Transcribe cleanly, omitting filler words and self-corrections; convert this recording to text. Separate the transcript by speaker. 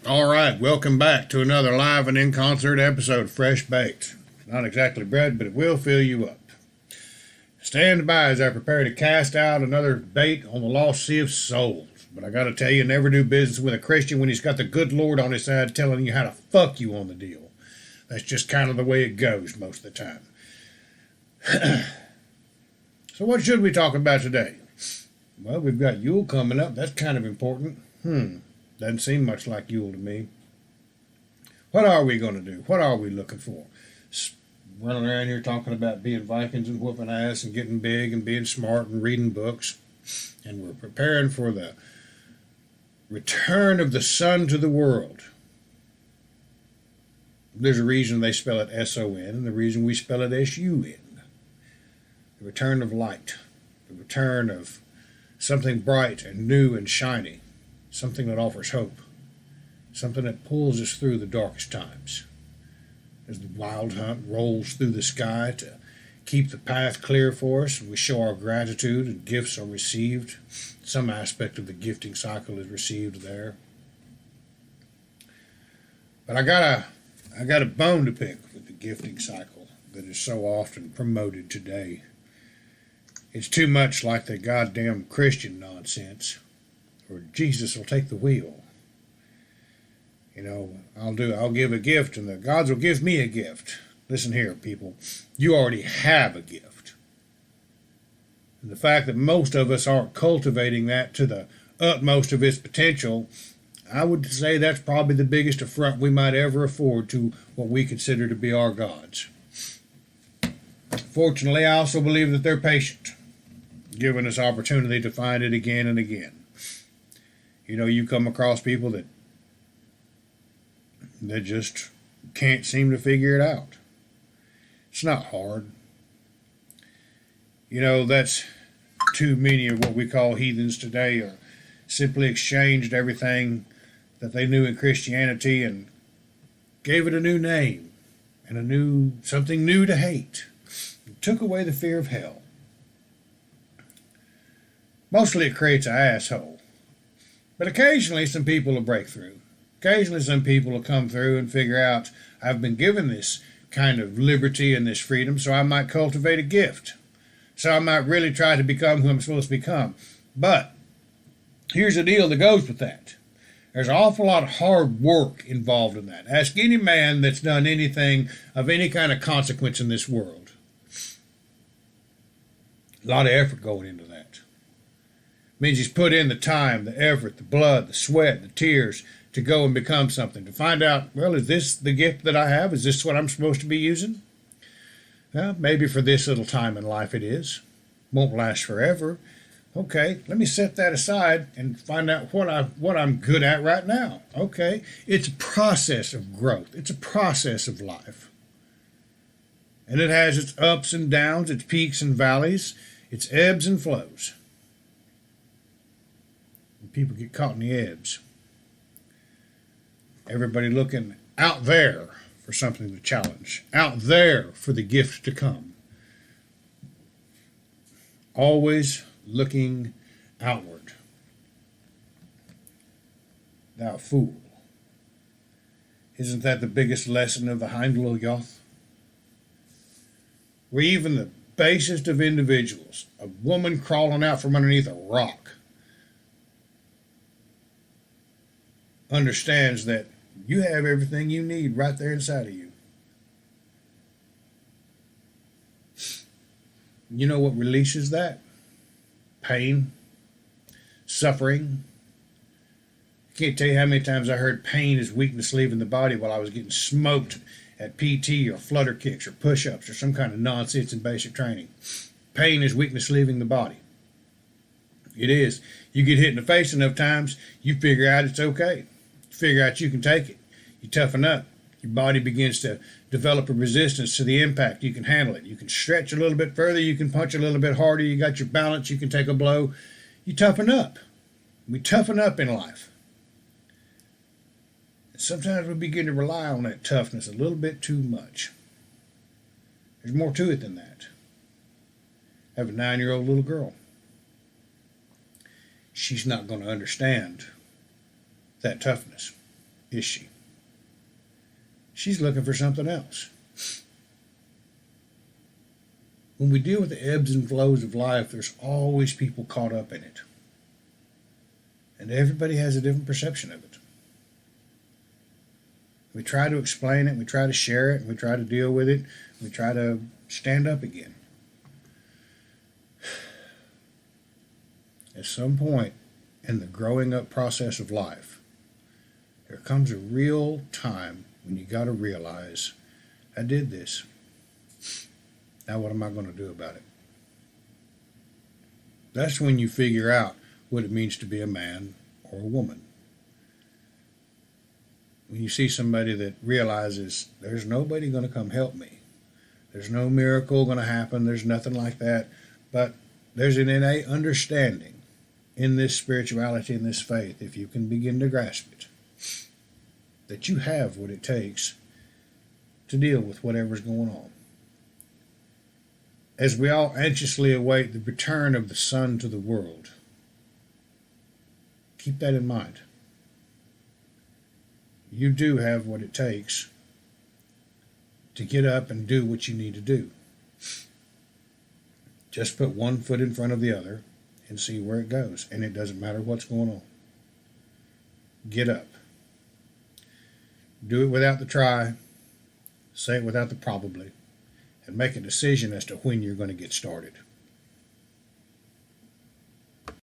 Speaker 1: All right, welcome back to another live and in concert episode of Fresh Baked. Not exactly bread, but it will fill you up. Stand by as I prepare to cast out another bait on the lost sea of souls. But I gotta tell you, never do business with a Christian when he's got the good Lord on his side telling you how to fuck you on the deal. That's just kind of the way it goes most of the time. So what should we talk about today? Well, we've got Yule coming up. That's kind of important. Doesn't seem much like Yule to me. What are we going to do? What are we looking for? Running around here talking about being Vikings and whooping ass and getting big and being smart and reading books. And we're preparing for the return of the sun to the world. There's a reason they spell it S-O-N and the reason we spell it S-U-N. The return of light. The return of something bright and new and shiny. Something that offers hope. Something that pulls us through the darkest times. As the wild hunt rolls through the sky to keep the path clear for us, and we show our gratitude and gifts are received. Some aspect of the gifting cycle is received there. But I got a bone to pick with the gifting cycle that is so often promoted today. It's too much like the goddamn Christian nonsense, or Jesus will take the wheel. You know, I'll give a gift, and the gods will give me a gift. Listen here, people. You already have a gift. And the fact that most of us aren't cultivating that to the utmost of its potential, I would say that's probably the biggest affront we might ever afford to what we consider to be our gods. Fortunately, I also believe that they're patient, giving us opportunity to find it again and again. You know, you come across people that just can't seem to figure it out. It's not hard. You know, that's too many of what we call heathens today are simply exchanged everything that they knew in Christianity and gave it a new name and something new to hate. It took away the fear of hell. Mostly it creates an asshole. But occasionally some people will break through. Occasionally some people will come through and figure out, I've been given this kind of liberty and this freedom, so I might cultivate a gift. So I might really try to become who I'm supposed to become. But here's the deal that goes with that. There's an awful lot of hard work involved in that. Ask any man that's done anything of any kind of consequence in this world. A lot of effort going into that. It means he's put in the time, the effort, the blood, the sweat, the tears to go and become something. To find out, well, is this the gift that I have? Is this what I'm supposed to be using? Well, maybe for this little time in life it is. Won't last forever. Okay, let me set that aside and find out what I'm good at right now. Okay, it's a process of growth. It's a process of life. And it has its ups and downs, its peaks and valleys, its ebbs and flows. And people get caught in the ebbs. Everybody looking out there for something to challenge. Out there for the gift to come. Always looking outward. Thou fool. Isn't that the biggest lesson of the Heimdall Yoth? Where even the basest of individuals, a woman crawling out from underneath a rock, understands that you have everything you need right there inside of you. You know what releases that? Pain, suffering. I can't tell you how many times I heard pain is weakness leaving the body while I was getting smoked at PT or flutter kicks or push-ups or some kind of nonsense in basic training. Pain is weakness leaving the body. It is. You get hit in the face enough times, you figure out it's okay. You figure out you can take it. You toughen up. Your body begins to develop a resistance to the impact. You can handle it. You can stretch a little bit further. You can punch a little bit harder. You got your balance. You can take a blow. You toughen up. We toughen up in life. And sometimes we begin to rely on that toughness a little bit too much. There's more to it than that. I have a 9-year-old little girl. She's not going to understand that toughness. is she? She's looking for something else. When we deal with the ebbs and flows of life, there's always people caught up in it. And everybody has a different perception of it. We try to explain it, we try to share it, we try to deal with it, we try to stand up again. At some point in the growing up process of life, there comes a real time when you got to realize, I did this. Now what am I going to do about it? That's when you figure out what it means to be a man or a woman. When you see somebody that realizes there's nobody going to come help me, there's no miracle going to happen, there's nothing like that, but there's an innate understanding in this spirituality and this faith, if you can begin to grasp it, that you have what it takes to deal with whatever's going on. As we all anxiously await the return of the Son to the world, keep that in mind. You do have what it takes to get up and do what you need to do. Just put one foot in front of the other and see where it goes. And it doesn't matter what's going on. Get up. Do it without the try. Say it without the probably. And make a decision as to when you're going to get started.